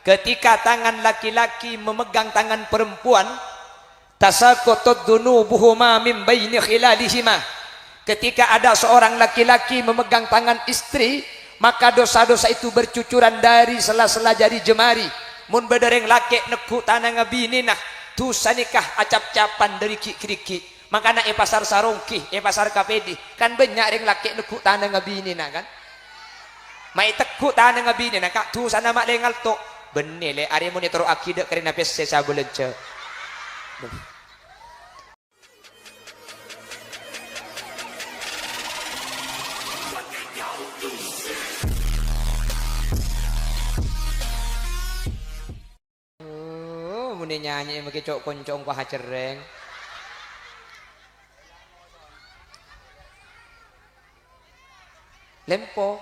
ketika tangan laki-laki memegang tangan perempuan, tasaqatat dunubuhuma min baini khilalihima. Ketika ada seorang laki-laki memegang tangan istri, maka dosa-dosa itu bercucuran dari sela-sela jari jemari. Mun bedereng laki nekuk tanah ngabini nah dosa nikah acap-capan dari kiki. Makanya pasar sarongki, pasar kapedi kan banyak reng laki nekuk tanah ngabini nah kan. Mai tekuk tanah ngabini nah kak tu sana mak lengal tok. Benih le ari monitor akidah kerana pes saya belanja. Muni nyanyi make cok koncong paha cereng. Lempo.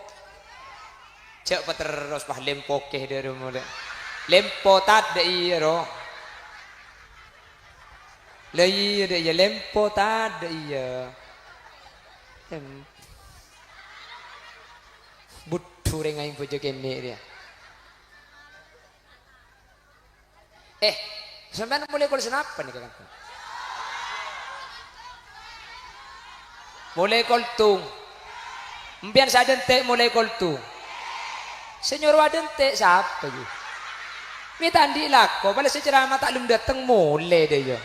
Cek terus pah lempo keh dari mulai. Lempo tad de iro. Le iya de ya lempo tad de iya. Butuh rengai bojo kene dia. Sampean mulai kol senapa nih kan? Mulai koltung. Mbian sadente mulai koltung. Senyor wadente siapa you? Minta andi lako, bala secerama tak lum dateng mulai deh yo.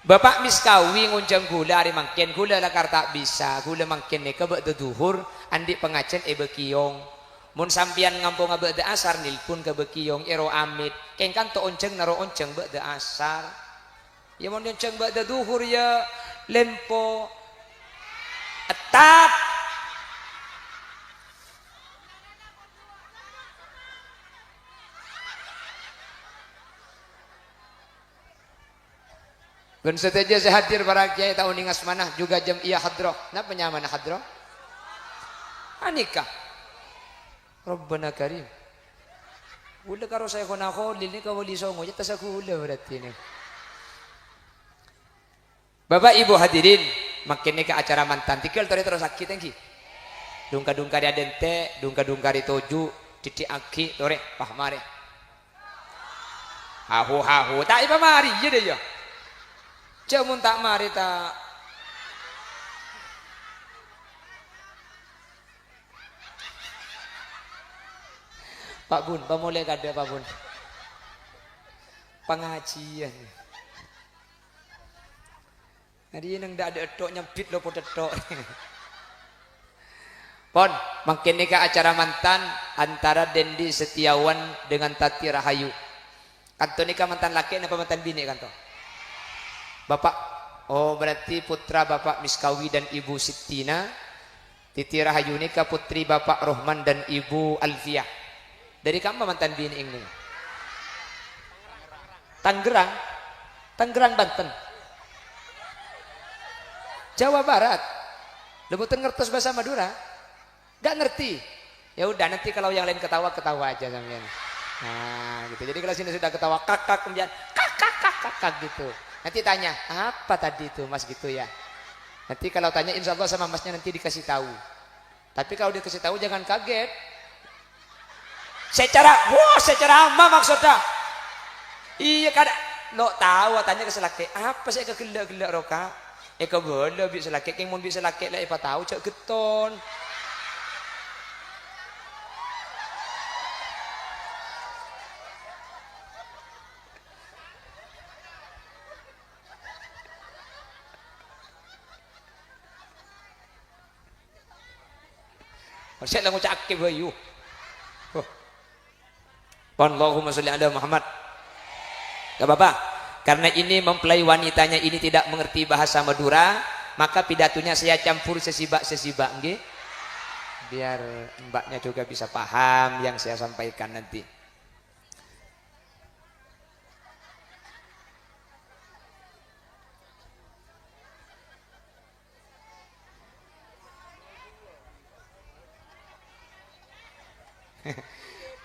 Bapak miskawi ngunjang gula ari mangken gula lakar tak bisa gula mangken ne kebek duhur andi pengacen bekiyong. Mun sampian ngampung abek de asar nilpun ke bekiyong ero amit kengkan to onceng naro onceng bek de asar. Ya mun onceng bek de duhur ya lempo etap. Gun seteja sehadir para kiai tahun ingas manah juga jam iya hadroh. Napa nyaman hadroh? Anikah. Rabbana karim. Ula karo saya kona kholil ni kawali songo jata sa kula berarti ni. Bapak Ibu hadirin, makin ni ke acara mantan tikal tori terus sakit engki. Dungka-dungka dia dente, dungka-dungka di toju, titik aki tore pah mare. Hahu tak iba mari je deh ya. Jamun tak mari tak. Pak Bun, pamulai kada Pak Bun. Pengajian. Hari ini ndak ada etok nyempit lo pot etok. Pon, makin ni ke acara mantan antara Dendi Setiawan dengan Tati Rahayu. Kanto ni ke mantan laki apa mantan bini kanto? Bapak, oh berarti putra Bapak Miskawi dan Ibu Sitina. Titi Rahayu ni ke putri Bapak Rohman dan Ibu Alfiah. Dari kamu mantan bini ini? Tangerang, Banten, Jawa Barat. Lebutan ngertos bahasa Madura? Gak ngerti. Ya udah nanti kalau yang lain ketawa aja sampean. Nah gitu. Jadi kalau sini sudah ketawa kakak kemudian kakak gitu. Nanti tanya apa tadi itu mas gitu ya. Nanti kalau tanya insya Allah sama masnya nanti dikasih tahu. Tapi kalau dikasih tahu jangan kaget. Secara apa maksudnya? Iya kada lo tahu tanya ke selake apa sih kegelak-gelak roka? Keboleh bisa laki keng mun bisa laki lah apa tahu cak geton. Saya lah ngucap ke bayu. Allahumma sholli ala Muhammad. Gak apa-apa. Karena ini mempelai wanitanya ini tidak mengerti bahasa Madura, maka pidatonya saya campur sesibak-sesibak nggih. Biar mbaknya juga bisa paham yang saya sampaikan nanti.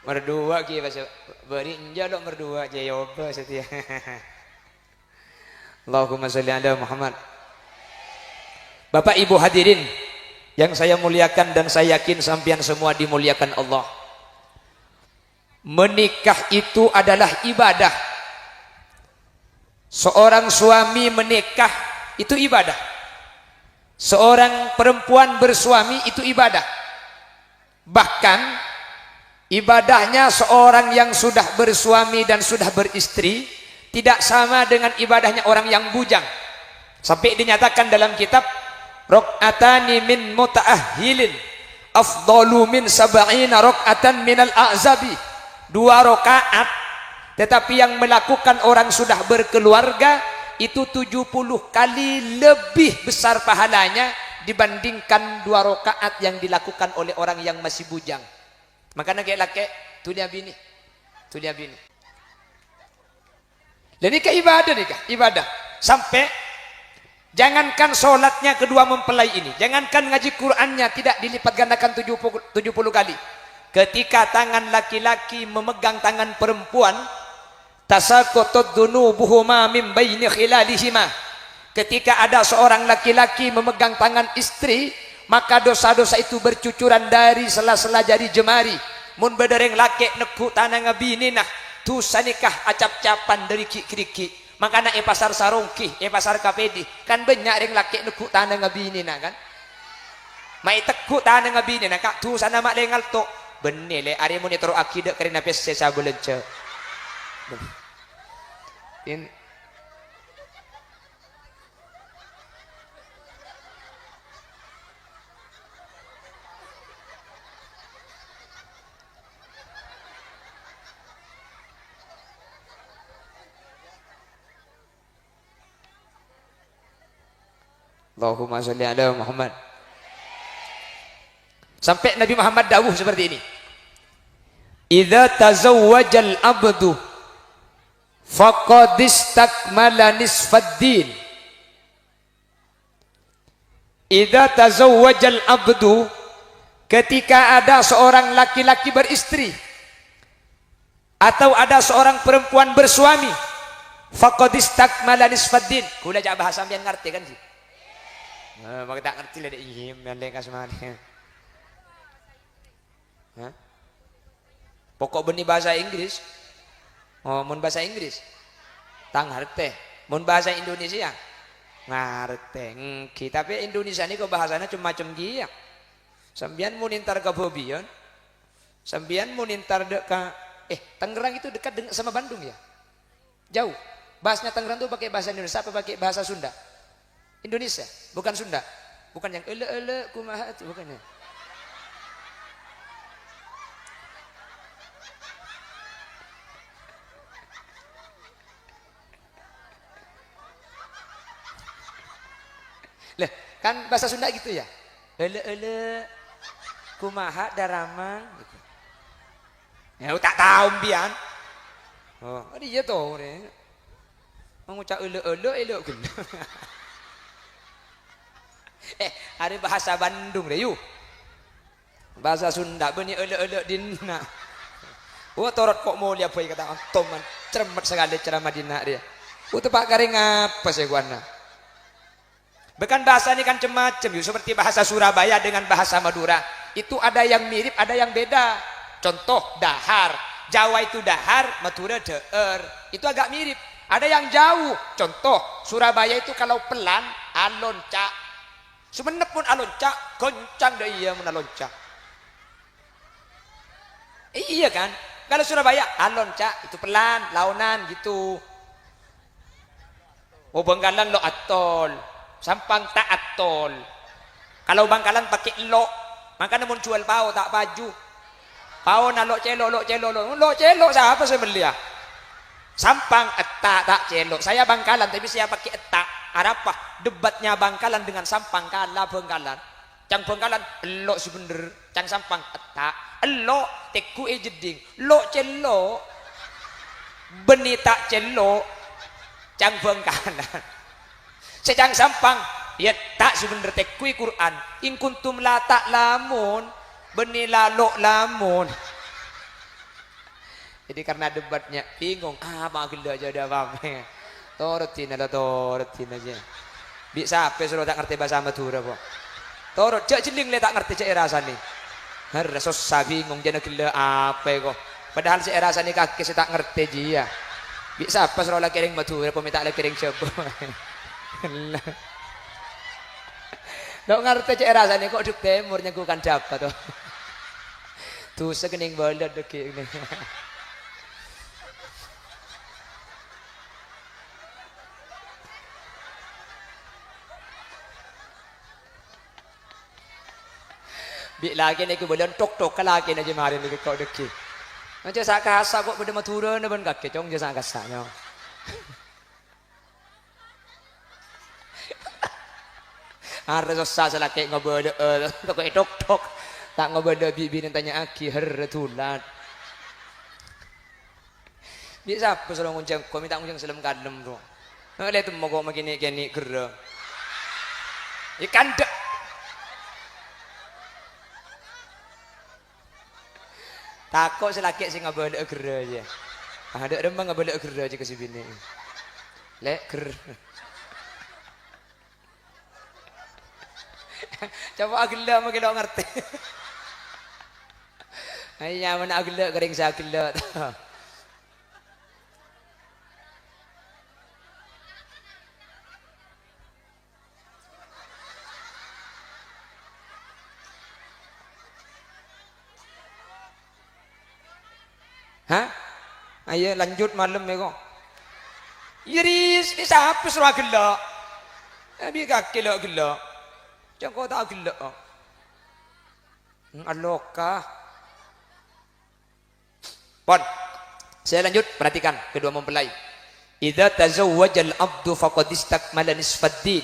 Merdua ki bahasa beri njadok merdua jayoba setia. Allahumma sholli ala Muhammad. Bapak Ibu hadirin yang saya muliakan dan saya yakin sampean semua dimuliakan Allah. Menikah itu adalah ibadah. Seorang suami menikah itu ibadah. Seorang perempuan bersuami itu ibadah. Bahkan ibadahnya seorang yang sudah bersuami dan sudah beristri tidak sama dengan ibadahnya orang yang bujang. Sampai dinyatakan dalam kitab, raq'atani min muta'ahhilin afdalu min sab'ina raq'atan minal a'zabi. 2 rakaat, tetapi yang melakukan orang sudah berkeluarga itu 70 kali lebih besar pahalanya dibandingkan 2 rakaat yang dilakukan oleh orang yang masih bujang. Makanya kayak laki tu dia bini, tu dia bini. Dan nikah ibadah, nikah ibadah. Sampai jangankan sholatnya kedua mempelai ini, jangankan ngaji Qur'annya tidak dilipat gandakan 70 kali. Ketika tangan laki-laki memegang tangan perempuan, tasaqatud dunubuhuma min baini khilalihima. Ketika ada seorang laki-laki memegang tangan istri, maka dosa-dosa itu bercucuran dari sela-sela jari jemari. Mun bedereng laki neku tanah ngabininah, tu sanikah acap-capan dari kiki-kiki. Makana pasar sarongki, pasar kapedi, kan banyak ring laki neku tanah ngabininah kan. Mai teku tanah ngabininah kak tu sana mak lengal to. Benih le are monitor akidah karena pes saya bolence. In Allahumma sholli ala Muhammad. Sampai Nabi Muhammad dawuh seperti ini. Idza tazawwajal abdu faqad istakmala nisfaddin. Idza tazawwajal abdu, ketika ada seorang laki-laki beristri atau ada seorang perempuan bersuami, faqad istakmala nisfaddin. Kula jak bahasa sampean ngerti kan sih? Maka tak ngerti lah dek ihim yang lengkas mana. Pokok benih bahasa Inggris. Oh, mun bahasa Inggris tang ngerti. Mun bahasa Indonesia ngerti. Tapi Indonesia ini kok bahasanya macam-macam giyak. Sambian mun intar ke Bobion. Sambian mun intar dek ke Tangerang itu dekat dengan sama Bandung ya? Jauh. Bahasanya Tangerang itu pakai bahasa Indonesia apa pakai bahasa Sunda? Indonesia, bukan Sunda. Bukan yang ele kumaha itu bukannya. Lah, kan bahasa Sunda gitu ya. Ele kumaha daramang gitu. Ya tak tahu mbian. Oh, dia tuh ni. Mengucap ele guna. Ada bahasa Bandung deh yuk. Bahasa Sunda benih ele dina. Oh torot kok mau lihat boy kata Toman cermat sekali ceramah dina dia. Itu pak karing apa sih guana? Bahkan bahasa ini kan macam-macam yuk, seperti bahasa Surabaya dengan bahasa Madura. Itu ada yang mirip, ada yang beda. Contoh dahar, Jawa itu dahar, Madura deer. Itu agak mirip. Ada yang jauh. Contoh Surabaya itu kalau pelan alonca. Sebenarnya pun alonca, goncang dah iya mun alonca. Iya kan? Kalau Surabaya alonca itu pelan, launan gitu. Oh Bangkalan lo atol. Sampang tak atol. Kalau Bangkalan pakai lo, makanya mau jual pao tak baju. Pao na lo celo siapa saya beli ya? Sampang etak tak celo. Saya Bangkalan tapi saya pakai etak. Apa? Debatnya Bangkalan dengan Sampang kalah Bangkalan. Cang Bangkalan lo sebener, cang Sampang etak. Lo teku jeding. Lo celo. Beni tak celo. Cang Bangkalan. Sejang Sampang ya tak sebener tekui Quran in kuntum la tak lamun benila lo lamun. Jadi karena debatnya bingung makin aja ada pame torotin aja bisa apa suruh tak ngerti bahasa Madura po torot cek jeling le tak ngerti cek rasane harus susah bingung jana gila apa kok Padahal si rasa ni kaki saya tak ngerti dia. Bisa apa serolah kiring Madura, peminta lagi kiring coba. Dok ngerti cek rasa ni kok duk timurnya gue kan dapat tuh. Tuh sekening bolot dok ini. Bik lagi ni ke bolon tok ke lagi na je mari ni kau deki. Macam sak kasa kok pada Madura na ban kaki cong je sak kasanya. Harus susah selaki ngobrol tok tak ngobrol bibi tanya aki hertulat. Bisa apa suruh nguncang kau minta nguncang selam kalem tu. Lihat tu mau kau begini gini gerah. Ikan dak. Takut selaki sih ngobrol gerah je. Ada rembang ngobrol gerah je kasih bini. Lek gerah. Coba agila mah kita ngerti. Ayah mana agila kering saya agila. Hah? Ayo lanjut malam ya kok. Iris bisa hapus surah agila. Abi kaki lo agila. Jangan kau tak gila. Aloka. Pon. Saya lanjut perhatikan kedua mempelai. Idza tazawwajal abdu faqad istakmala nisfaddin.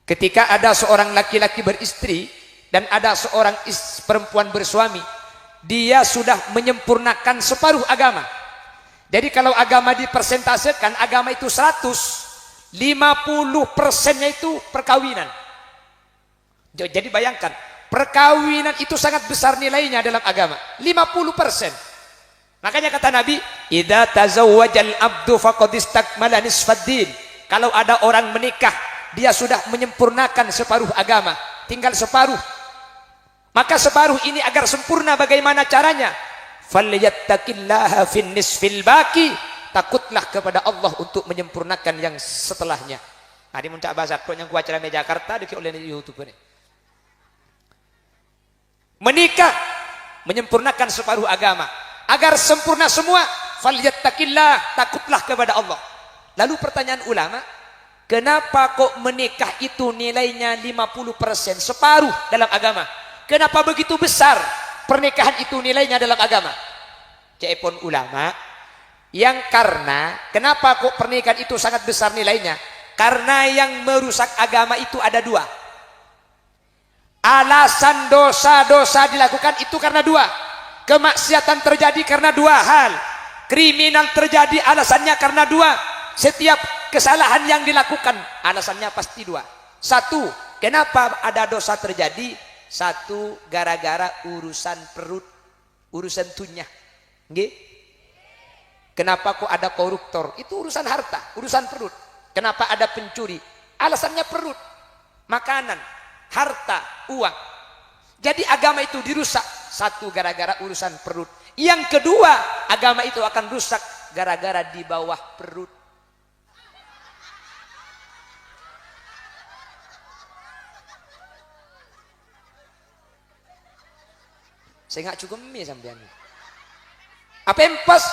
Ketika ada seorang laki-laki beristri dan ada seorang perempuan bersuami, dia sudah menyempurnakan separuh agama. Jadi kalau agama dipersentasekan, agama itu 100, 50%-nya itu perkawinan. Jadi bayangkan, perkawinan itu sangat besar nilainya dalam agama, 50%. Makanya kata Nabi, idza tazawwajal abdu faqad istakmala nisfaddin. Kalau ada orang menikah, dia sudah menyempurnakan separuh agama, tinggal separuh. Maka separuh ini agar sempurna bagaimana caranya? Falyattaqillaha fin nisfil baqi. Takutlah kepada Allah untuk menyempurnakan yang setelahnya. Hari muncak bahasa kok yang gua acara di Jakarta dikit oleh YouTube ini. Menikah menyempurnakan separuh agama agar sempurna semua. Falyattaqillah, takutlah kepada Allah. Lalu pertanyaan ulama, kenapa kok menikah itu nilainya 50%, separuh dalam agama? Kenapa begitu besar pernikahan itu nilainya dalam agama? Cepon ulama yang karena kenapa kok pernikahan itu sangat besar nilainya? Karena yang merusak agama itu ada dua. Alasan dosa-dosa dilakukan itu karena dua. Kemaksiatan terjadi karena dua hal. Kriminal terjadi alasannya karena dua. Setiap kesalahan yang dilakukan alasannya pasti dua. Satu, kenapa ada dosa terjadi? Satu, gara-gara urusan perut, urusan tunyah. Nggih? Kenapa kok ada koruptor? Itu urusan harta, urusan perut. Kenapa ada pencuri? Alasannya perut, makanan, harta, uang. Jadi agama itu dirusak. Satu, gara-gara urusan perut. Yang kedua, agama itu akan rusak gara-gara di bawah perut. Saya nggak cukup mie sampean. Apa yang pas?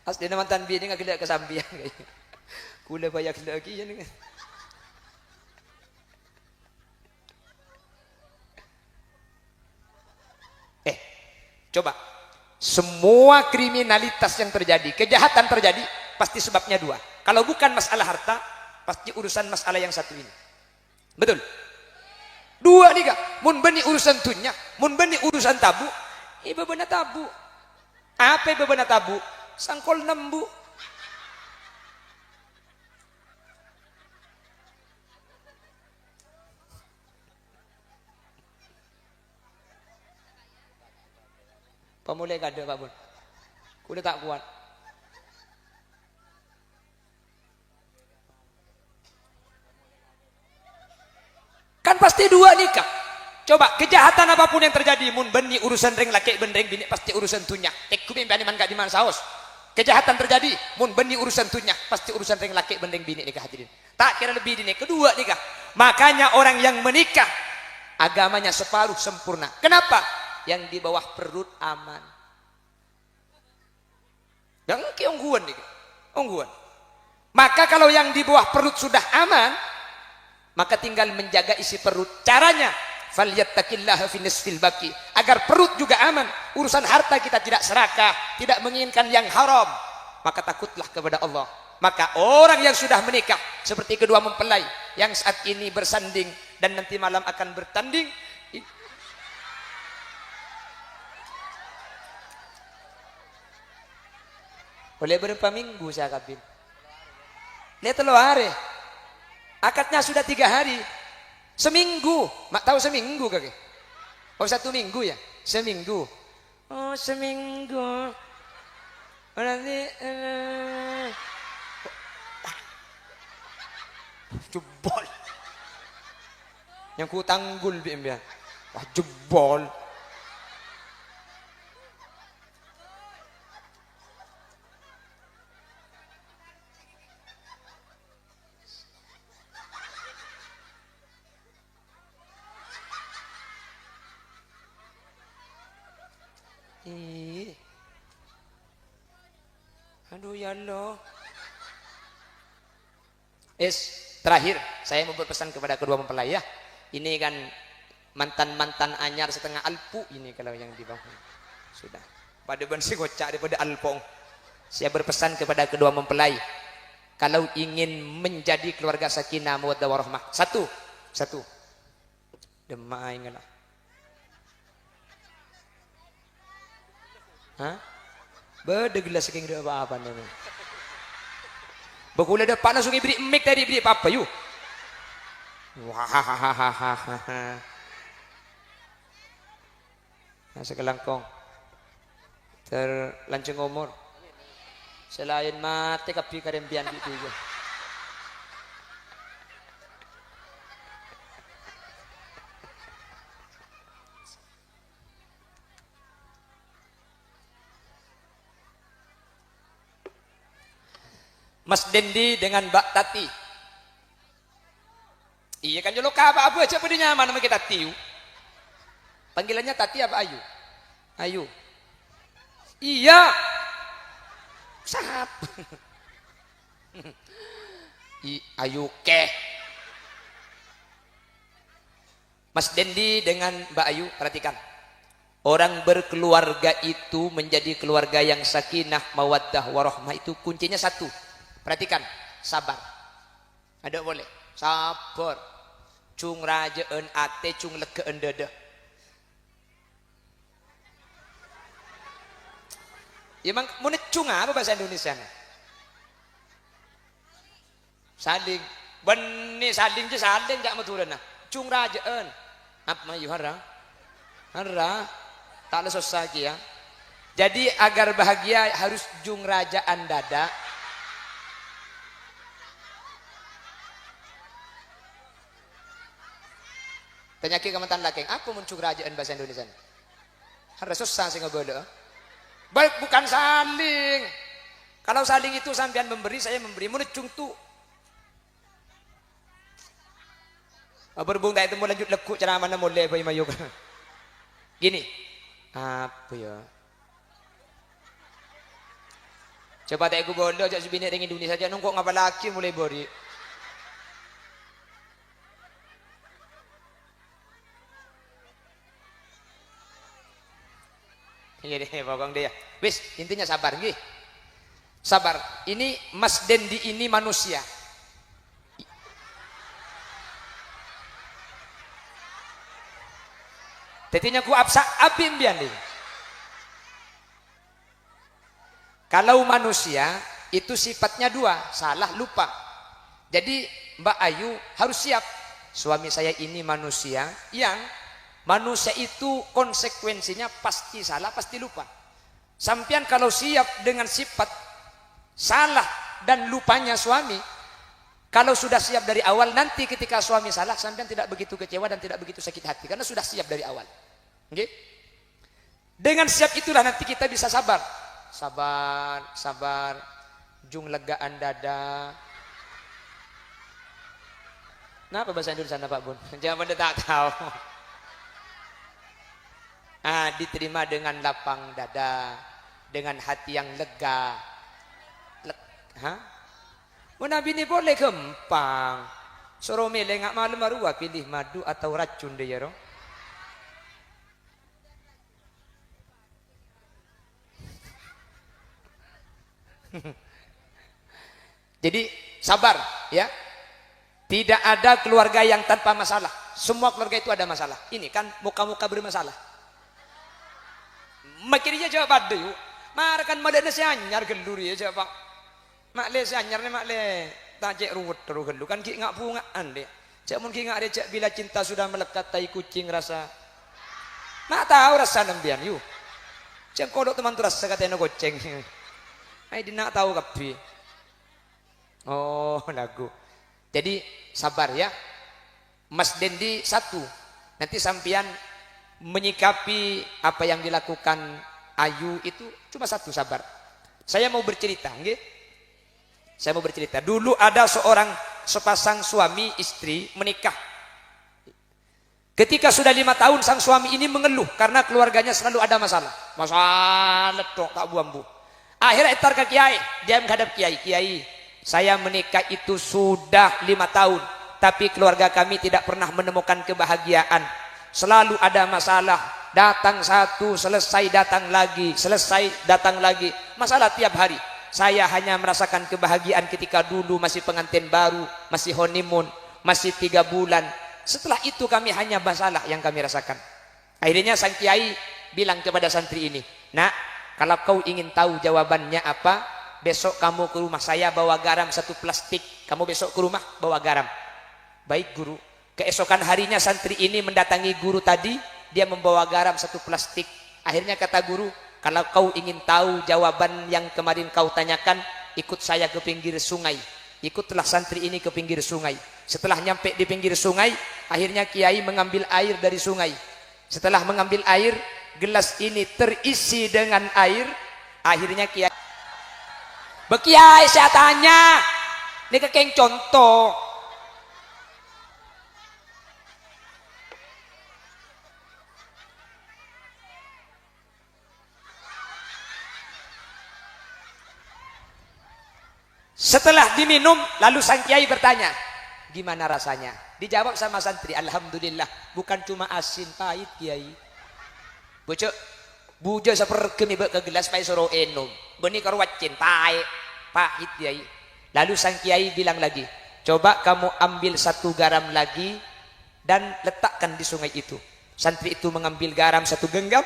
Asli nama tanbi ini nggak kelihatan kesambian kayaknya. Kula banyak lagi ya nih. Coba. Semua kriminalitas yang terjadi, kejahatan terjadi, pasti sebabnya dua. Kalau bukan masalah harta, pasti urusan masalah yang satu ini. Betul? Dua nih kak. Mun beni urusan tunya, mun beni urusan tabu, ibu benar tabu. Apa ibu benar tabu? Sangkol nembu. Pemulai kada Pak Bun. Udah tak kuat. Kan pasti dua nikah. Coba kejahatan apapun yang terjadi, mun beni urusan ring laki bendeng bini pasti urusan tunyak. Tekku bimpian man gak di man saos. Kejahatan terjadi, mun beni urusan tunyak pasti urusan ring laki bendeng bini nikah hadirin. Tak kira lebih dini kedua nikah. Makanya orang yang menikah agamanya separuh sempurna. Kenapa? Yang di bawah perut aman. Yang ke ongguan nih, ongguan. Maka kalau yang di bawah perut sudah aman, maka tinggal menjaga isi perut. Caranya falyattaqillaha fi nisfil baqi, agar perut juga aman. Urusan harta kita tidak serakah, tidak menginginkan yang haram, maka takutlah kepada Allah. Maka orang yang sudah menikah seperti kedua mempelai yang saat ini bersanding dan nanti malam akan bertanding, oleh berapa minggu saya kabin, lihat lo hari akadnya sudah 3 hari. Seminggu, mak tahu seminggu kakek? Oh 1 minggu ya? Seminggu. Oh seminggu. Berarti jebol. Yang ku tanggul biar. Wah jebol. Aduh ya Allah. Terakhir saya mau berpesan kepada kedua mempelai ya. Ini kan mantan-mantan anyar setengah alpu ini kalau yang di bawah. Sudah. Pada bensi kocak daripada alpong. Saya berpesan kepada kedua mempelai, kalau ingin menjadi keluarga sakinah mawaddah warahmah, satu. Demai ngalah. Hah? Bedegelas saking dia apa-apa nih. Bakula depan langsung ibri mic tadi ibri apa yuk. Wah. Nasa kelangkong. Terlancung umur. Selain mati kapi karembian di tiga. Mas Dendi dengan Mbak Tati. Iya kan jolo apa aja pada nyaman nama kita Tiu. Panggilannya Tati apa Ayu? Ayu. Iya. Sahab. Ayu ke. Mas Dendi dengan Mbak Ayu, perhatikan. Orang berkeluarga itu menjadi keluarga yang sakinah, mawaddah, warahmah itu kuncinya satu. Perhatikan, sabar. Ada boleh? Sabar. Cung rajaan ate, cung legaan dada. Ya mang mau cung apa bahasa Indonesia? Saling. Benih saling je saling jak maturan nah. Cung rajaan. Apa mayu hara? Hara. Tak ada susah ya. Jadi agar bahagia harus jung rajaan dada. Tanya ke mantan lakeng, apa muncul kerajaan bahasa Indonesia? Harus susah sih ngobrol. Baik bukan saling. Kalau saling itu sampean memberi, saya memberi. Menecung tu. Berbung tak itu mau lanjut lekuk cara mana mulai bayi mayuk. Gini, apa ya? Coba tak aku bodoh, jak sebini dengan Indonesia saja. Nunggu ngapa laki mulai bori. Iya deh, pokoknya dia. Wis, intinya sabar, gih. Sabar. Ini Mas Dendi ini manusia. Tetinya ku absa abim bian deh. Kalau manusia itu sifatnya 2, salah lupa. Jadi Mbak Ayu harus siap. Suami saya ini manusia yang manusia itu konsekuensinya pasti salah, pasti lupa. Sampian kalau siap dengan sifat salah dan lupanya suami, Kalau sudah siap dari awal, nanti ketika suami salah, sampean tidak begitu kecewa dan tidak begitu sakit hati. Karena sudah siap dari awal. Okay? Dengan siap itulah nanti kita bisa sabar. Sabar, sabar. Jung legaan dada. Kenapa bahasa Indonesia Pak Bun? Jangan pada tak tahu. Diterima dengan lapang dada. Dengan hati yang lega. Nabi ini boleh gempang. Suruh milih nggak malam marua pilih madu atau racun dia ya. Jadi sabar ya. Tidak ada keluarga yang tanpa masalah. Semua keluarga itu ada masalah. Ini kan muka-muka bermasalah. Makirnya jawab ada yuk. Marakan madana si anyar geluri ya jawab. Mak le si anyar ni mak le. Tajek ruwet terus gelu kan ki ngak bungaan dia. Cak mun ki ngak dia cak bila cinta sudah melekat tai kucing rasa. Mak tahu rasa nembian yuk. Cak kodok teman tu rasa katanya goceng. Ai dia nak tahu kapi. Oh lagu. Jadi sabar ya. Mas Dendi satu. Nanti sampian menyikapi apa yang dilakukan Ayu itu cuma satu, sabar. Saya mau bercerita, nggih. Saya mau bercerita. Dulu ada sepasang suami istri menikah. Ketika sudah 5 tahun sang suami ini mengeluh karena keluarganya selalu ada masalah. Masalah tok tak buambu. Akhirnya entar ke kiai, dia menghadap kiai. Kiai, saya menikah itu sudah 5 tahun, tapi keluarga kami tidak pernah menemukan kebahagiaan. Selalu ada masalah. Datang satu, selesai datang lagi, selesai datang lagi. Masalah tiap hari. Saya hanya merasakan kebahagiaan ketika dulu masih pengantin baru, masih honeymoon, masih 3 bulan. Setelah itu kami hanya masalah yang kami rasakan. Akhirnya sang kiai bilang kepada santri ini, nak, kalau kau ingin tahu jawabannya apa, besok kamu ke rumah saya bawa garam 1 plastik. Kamu besok ke rumah bawa garam. Baik guru. Keesokan harinya santri ini mendatangi guru tadi, dia membawa garam 1 plastik. Akhirnya kata guru, kalau kau ingin tahu jawaban yang kemarin kau tanyakan, ikut saya ke pinggir sungai. Ikutlah santri ini ke pinggir sungai. Setelah nyampe di pinggir sungai, akhirnya kiai mengambil air dari sungai. Setelah mengambil air, gelas ini terisi dengan air. Akhirnya kiai, "Bekiai, saya tanya, ini kekeng contoh. Setelah diminum, lalu sang kiai bertanya, gimana rasanya? Dijawab sama santri, alhamdulillah, bukan cuma asin, pahit kiai. Bocok, bujo sepergemi ke gelas pai suruh enum. Beni karwacin, pahit kiai. Lalu sang kiai bilang lagi, coba kamu ambil 1 garam lagi dan letakkan di sungai itu. Santri itu mengambil garam 1 genggam,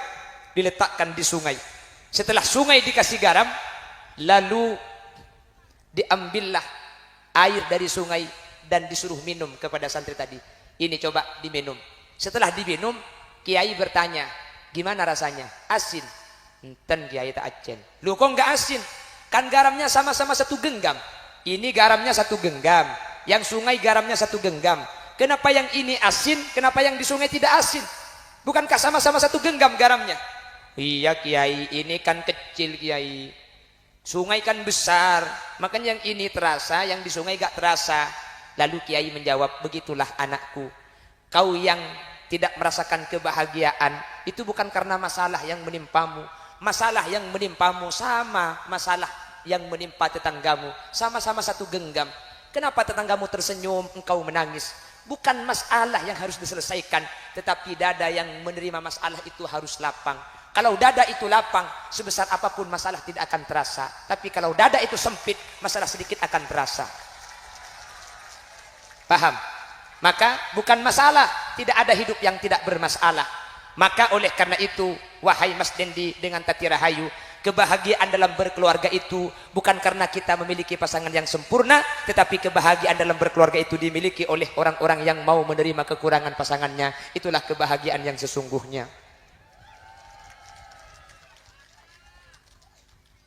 diletakkan di sungai. Setelah sungai dikasih garam, lalu diambillah air dari sungai dan disuruh minum kepada santri tadi. Ini coba diminum. Setelah diminum, kiai bertanya, gimana rasanya? Asin. Enten kiai tak acen. Lu kok enggak asin? Kan garamnya sama-sama 1 genggam. Ini garamnya 1 genggam. Yang sungai garamnya 1 genggam. Kenapa yang ini asin? Kenapa yang di sungai tidak asin? Bukankah sama-sama 1 genggam garamnya? Iya kiai, ini kan kecil kiai. Sungai kan besar, makanya yang ini terasa, yang di sungai gak terasa. Lalu kiai menjawab, begitulah anakku. Kau yang tidak merasakan kebahagiaan, itu bukan karena masalah yang menimpamu. Masalah yang menimpamu sama masalah yang menimpa tetanggamu. Sama-sama 1 genggam. Kenapa tetanggamu tersenyum, engkau menangis? Bukan masalah yang harus diselesaikan, tetapi dada yang menerima masalah itu harus lapang. Kalau dada itu lapang, sebesar apapun masalah tidak akan terasa. Tapi kalau dada itu sempit, masalah sedikit akan terasa. Paham? Maka bukan masalah, tidak ada hidup yang tidak bermasalah. Maka oleh karena itu, wahai Mas Dendi dengan Tati Rahayu, kebahagiaan dalam berkeluarga itu bukan karena kita memiliki pasangan yang sempurna, tetapi kebahagiaan dalam berkeluarga itu dimiliki oleh orang-orang yang mau menerima kekurangan pasangannya. Itulah kebahagiaan yang sesungguhnya.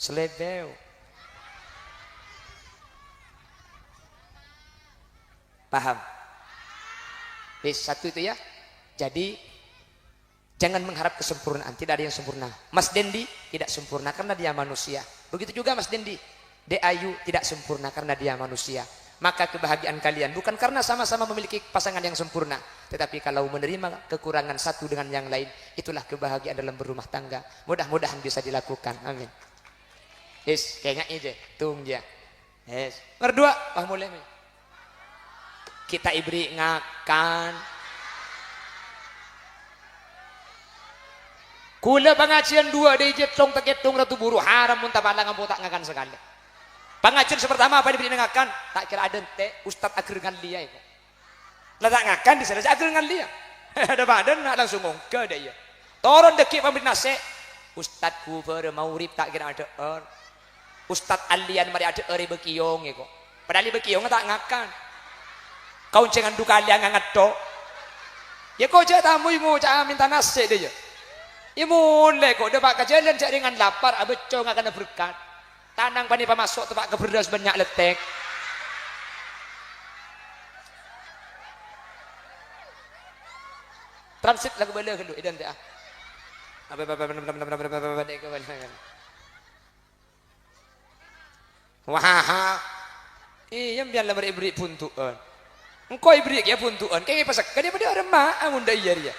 Selebeu. Paham? Satu itu ya. Jadi jangan mengharap kesempurnaan, tidak ada yang sempurna. Mas Dendi tidak sempurna karena dia manusia. Begitu juga Mas Dendi. Dek Ayu tidak sempurna karena dia manusia. Maka kebahagiaan kalian bukan karena sama-sama memiliki pasangan yang sempurna, tetapi kalau menerima kekurangan satu dengan yang lain, itulah kebahagiaan dalam berumah tangga. Mudah-mudahan bisa dilakukan. Amin. Kayaknya ije, tung ya. Berdua, mulai. Kita ibri ngakan. Kula pengajian dua di jetong teketung ratu buru haram muntah palang ambo tak ngakan sekali. Pengajian pertama apa diberi ngakan? Tak kira ada teh Ustadz akhir dengan dia itu. Letak ngakan di sana akhir dengan dia. Ada badan nak langsung ngongke dia. Toron dekik pemberi nasi. Ustadz kuber maurib tak kira ada Ustadz alian mari ada bekiyong ya kok. Padahal bekiyong tak ngakan. Kau jangan duka liang ngangat tok. Ya kau jangan tamu imu jangan minta nasi dia. Ya mulai kok dapat kajian cak dengan lapar abeco ngakan berkat. Tanang pani pamasok tempat keberdas banyak letek. Transit lagu bala kedua idan teh. Wah. Iya biarlah beri puntuan. Engkau ibri ya puntuan. Kayak pasak dia pada remah amun da iya dia.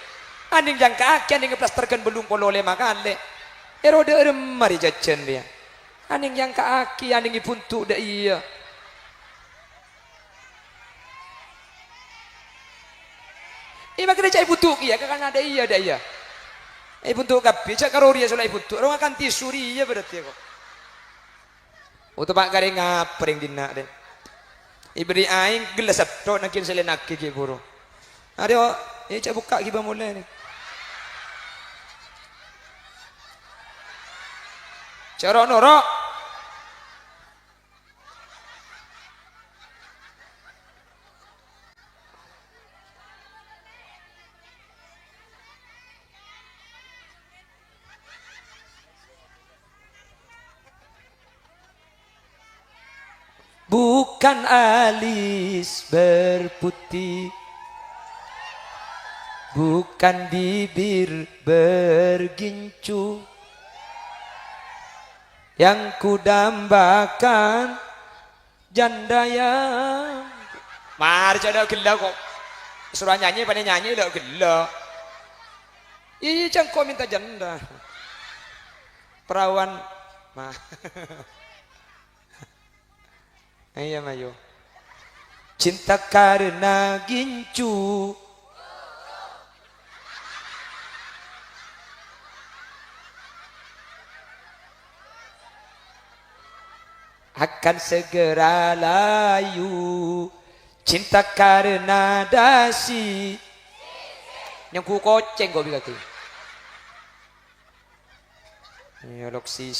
Aning jangka aki aning plasterkan belum polole makan le. Erode remah di jajan dia. Aning yang kaki, aning puntuk dah iya. Makanya cai puntuk iya, kan ada iya dah iya. Puntuk kapi, cak karoria solai puntuk. Orang akan tisuri iya berarti kok. Untuk pak garing ngapering dina deh. Iberi aing gelas sabto nakin selenak kiki buru. Ada, cak buka kiba mulai nih. Cara norok bukan alis berputih, bukan bibir bergincu, yang kudambakan janda yang mari ada gila kok suruh nyanyi pada nyanyi udah gila. Iya jangan kau minta janda perawan mah. Iya mayo cinta karena gincu akan segera layu, cinta karena dasi yang ku koceng kau bilang tuh nyolok si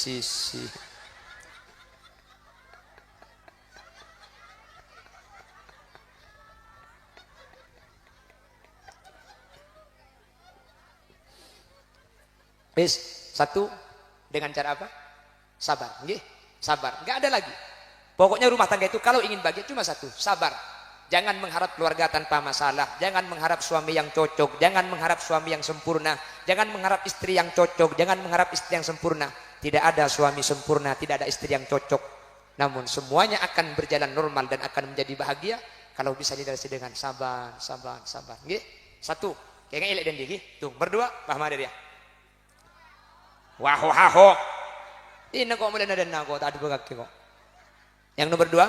satu dengan cara apa? Sabar, nggih. Sabar, nggak ada lagi. Pokoknya rumah tangga itu kalau ingin bahagia cuma satu, sabar. Jangan mengharap keluarga tanpa masalah, jangan mengharap suami yang cocok, jangan mengharap suami yang sempurna, jangan mengharap istri yang cocok, jangan mengharap istri yang sempurna. Tidak ada suami sempurna, tidak ada istri yang cocok. Namun semuanya akan berjalan normal dan akan menjadi bahagia kalau bisa didasari dengan sabar. Nggih. Satu, kayaknya elek dan gigi. Tuh, berdua, paham ada dia. Waho. Ini kok mulai ada kok tak ada kok. Yang nomor dua,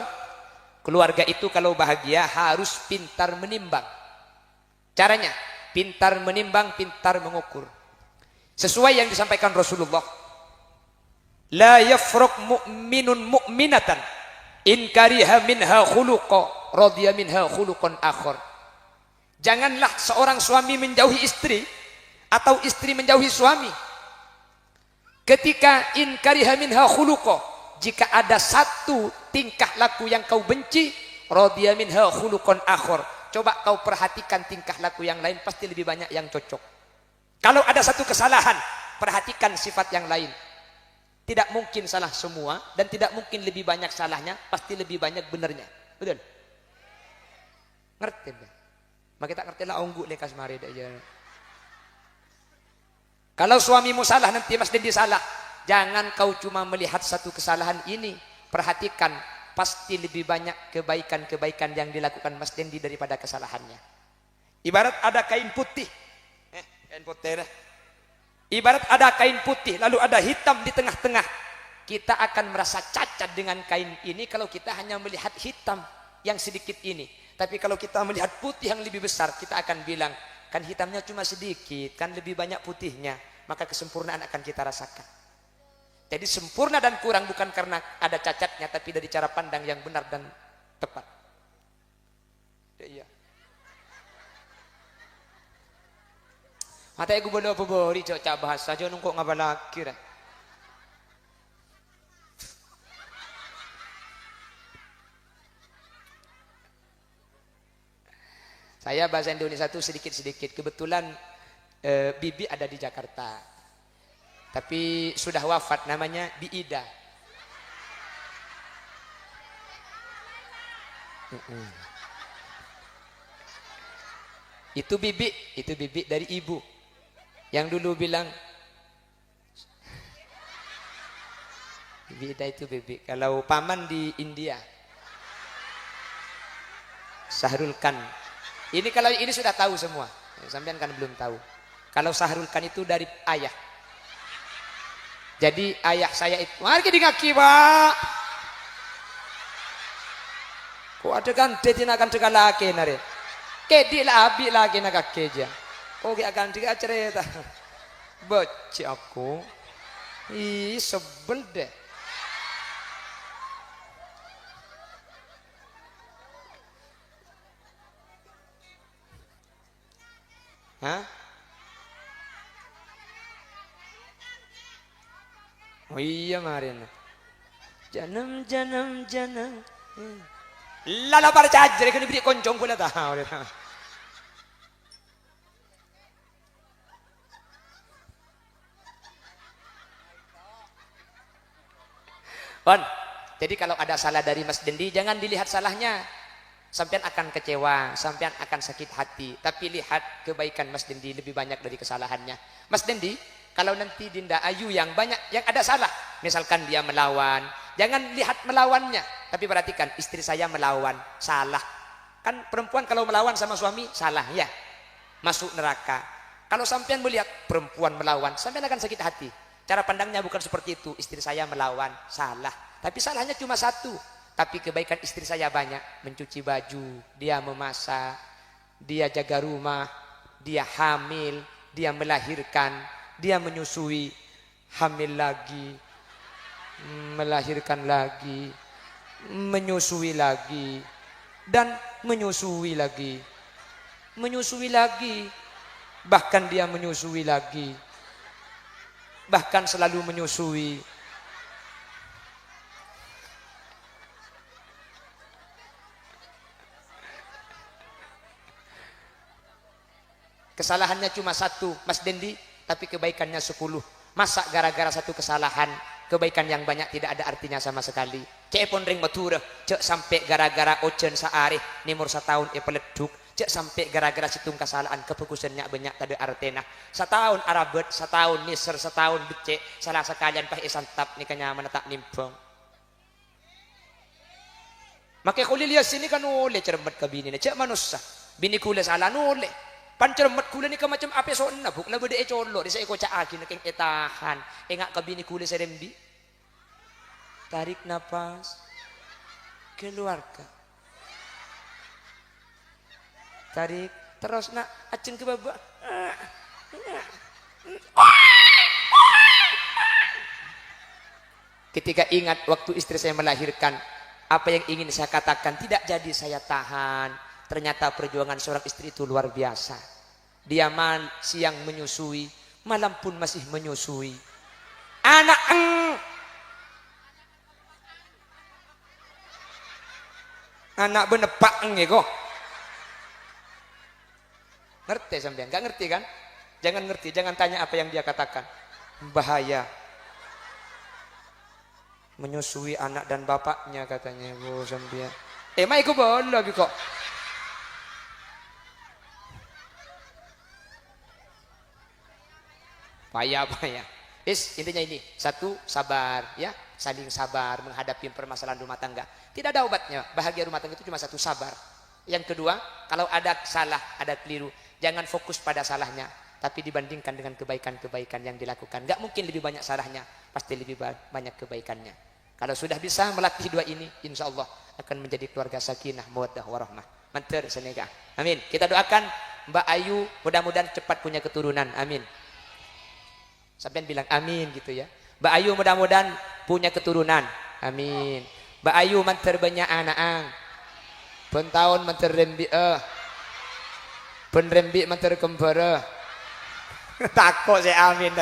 keluarga itu kalau bahagia harus pintar menimbang. Caranya, pintar menimbang, pintar mengukur. Sesuai yang disampaikan Rasulullah. La yafruq mu'minun mu'minatan in kariha minha khuluqa radiya minha khuluqan akhar. Janganlah seorang suami menjauhi istri atau istri menjauhi suami. Ketika in kariha minha khuluqa, jika ada satu tingkah laku yang kau benci, radiya minha khuluqan akhar. Coba kau perhatikan tingkah laku yang lain, pasti lebih banyak yang cocok. Kalau ada satu kesalahan, perhatikan sifat yang lain. Tidak mungkin salah semua dan tidak mungkin lebih banyak salahnya, pasti lebih banyak benarnya. Betul? Ngerti dah. Maka kita ngerti lah onggu lekas mari aja. Kalau suamimu salah nanti Mas Dendi salah. Jangan kau cuma melihat satu kesalahan ini. Perhatikan, pasti lebih banyak kebaikan-kebaikan yang dilakukan Mas Dendi daripada kesalahannya. Ibarat ada kain putih. Kain putih dah. Ibarat ada kain putih lalu ada hitam di tengah-tengah. Kita akan merasa cacat dengan kain ini kalau kita hanya melihat hitam yang sedikit ini. Tapi kalau kita melihat putih yang lebih besar, kita akan bilang, kan hitamnya cuma sedikit, kan lebih banyak putihnya. Maka kesempurnaan akan kita rasakan. Jadi sempurna dan kurang bukan karena ada cacatnya, tapi dari cara pandang yang benar dan tepat. Iya. Mata aku bodoh pobori cak bahasa aja nungkok ngabalaki dah. Saya bahasa Indonesia itu sedikit-sedikit. Kebetulan bibi ada di Jakarta. Tapi sudah wafat, namanya Bi Ida. Itu bibi dari ibu. Yang dulu bilang Bi Ida itu bibi. Kalau paman di India Sahrul Khan. Ini kalau ini sudah tahu semua. Sampean kan belum tahu. Kalau Sahrul Khan itu dari ayah. Jadi ayah saya itu, mari di kaki pak. Kok ada kan dia akan cekal lagi nare. Kedi lah abi lagi nak kaki aja. Kok dia akan cekal cerita. Baca aku. Ih sebel deh. Hah? Oh iya marin. Janam. Lala para cajer kan diberi koncong pula tahu. Bon, jadi kalau ada salah dari Mas Dendi jangan dilihat salahnya. Sampean akan kecewa, sampean akan sakit hati. Tapi lihat kebaikan Mas Dendi lebih banyak dari kesalahannya. Mas Dendi, kalau nanti Dinda Ayu yang banyak, yang ada salah. Misalkan dia melawan, jangan lihat melawannya. Tapi perhatikan, istri saya melawan, salah. Kan perempuan kalau melawan sama suami, salah ya. Masuk neraka. Kalau sampean melihat perempuan melawan, sampean akan sakit hati. Cara pandangnya bukan seperti itu. Istri saya melawan, salah. Tapi salahnya cuma satu. Tapi kebaikan istri saya banyak, mencuci baju, dia memasak, dia jaga rumah, dia hamil, dia melahirkan, dia menyusui, hamil lagi, melahirkan lagi, menyusui lagi, dan menyusui lagi, bahkan dia menyusui lagi, bahkan selalu menyusui. Kesalahannya cuma satu, Mas Dendi, tapi kebaikannya 10. Masa gara-gara satu kesalahan, kebaikan yang banyak tidak ada artinya sama sekali. Cek pun ring matura, cek sampai gara-gara ojen saari, nimur setahun peleduk, cek sampai gara-gara situng kesalahan, kefokusannya banyak tadi artena. Setahun arabet, setahun miser, setahun becek, salah sekalian pah isantap nikahnya menetak nimpong. Maka kulit lihat sini kan oleh cermat ke bini, cek manusia, bini kulit salah oleh. Pancermat kula ni ka macam ape so na buk na bede e cholo di sa iko caagi na keng etahan engak kabini kula sa rembi. Tarik napas, keluarkan. Tarik terus nak aceng ke bawah. Ketika ingat waktu istri saya melahirkan, apa yang ingin saya katakan tidak jadi saya tahan. Ternyata perjuangan seorang istri itu luar biasa. Dia siang menyusui, malam pun masih menyusui. Anak benepak kok. Ngerti sampean? Enggak ngerti kan? Jangan ngerti, jangan tanya apa yang dia katakan. Bahaya. Menyusui anak dan bapaknya katanya, Bu sampean. Mai ku boleh kok. payah. Intinya ini, satu, sabar ya, saling sabar menghadapi permasalahan rumah tangga. Tidak ada obatnya, bahagia rumah tangga itu cuma satu, sabar. Yang kedua, kalau ada salah, ada keliru, jangan fokus pada salahnya, tapi dibandingkan dengan kebaikan-kebaikan yang dilakukan. Gak mungkin lebih banyak salahnya, pasti lebih banyak kebaikannya. Kalau sudah bisa melatih dua ini, insya Allah akan menjadi keluarga sakinah, mawaddah warahmah. Mantar senega. Amin. Kita doakan Mbak Ayu mudah-mudahan cepat punya keturunan. Amin. Sampai bilang amin gitu ya. Mbak Ayu mudah-mudahan punya keturunan. Amin. Mbak Ayu mantar banyak anak. Pun tahun mantar rembi pun rembi mantar kembara. Takut saya amin.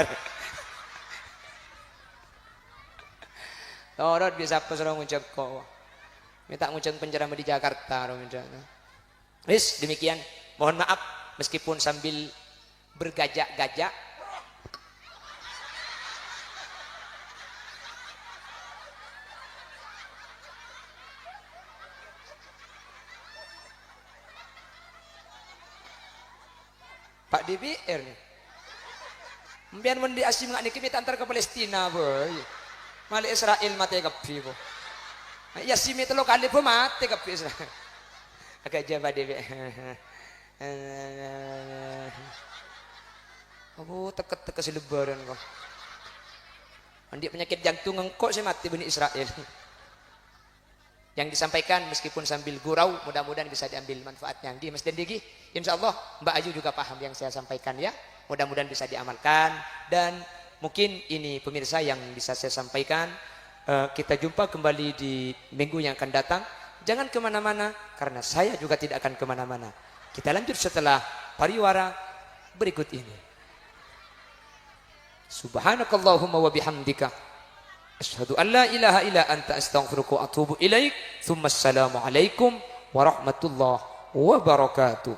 Torot bisa apa serang ngucap kok. Minta ngucap penceramah di Jakarta. Wis demikian. Mohon maaf meskipun sambil bergajak-gajak. Pak DPR nih. Biar mendi asim ngak niki kita antar ke Palestina boy. Mali Israel mati kapi boy. Ya simi telo kali boy mati kapi Israel. Agak jaba DPR. Aku teket-teket si lebaran kok. Andi penyakit jantung engkau sih mati Bani Israel. Yang disampaikan meskipun sambil gurau, mudah-mudahan bisa diambil manfaatnya. Di Mas Dendigi, insya Allah Mbak Ayu juga paham yang saya sampaikan ya. Mudah-mudahan bisa diamalkan. Dan mungkin ini pemirsa yang bisa saya sampaikan. Kita jumpa kembali di minggu yang akan datang. Jangan kemana-mana, karena saya juga tidak akan kemana-mana. Kita lanjut setelah pariwara berikut ini. Subhanakallahumma wa bihamdika. Asyhadu an la ilaha illa anta astaghfiruka wa atubu ilaik. Tsumma assalamu alaikum warahmatullahi wabarakatuh.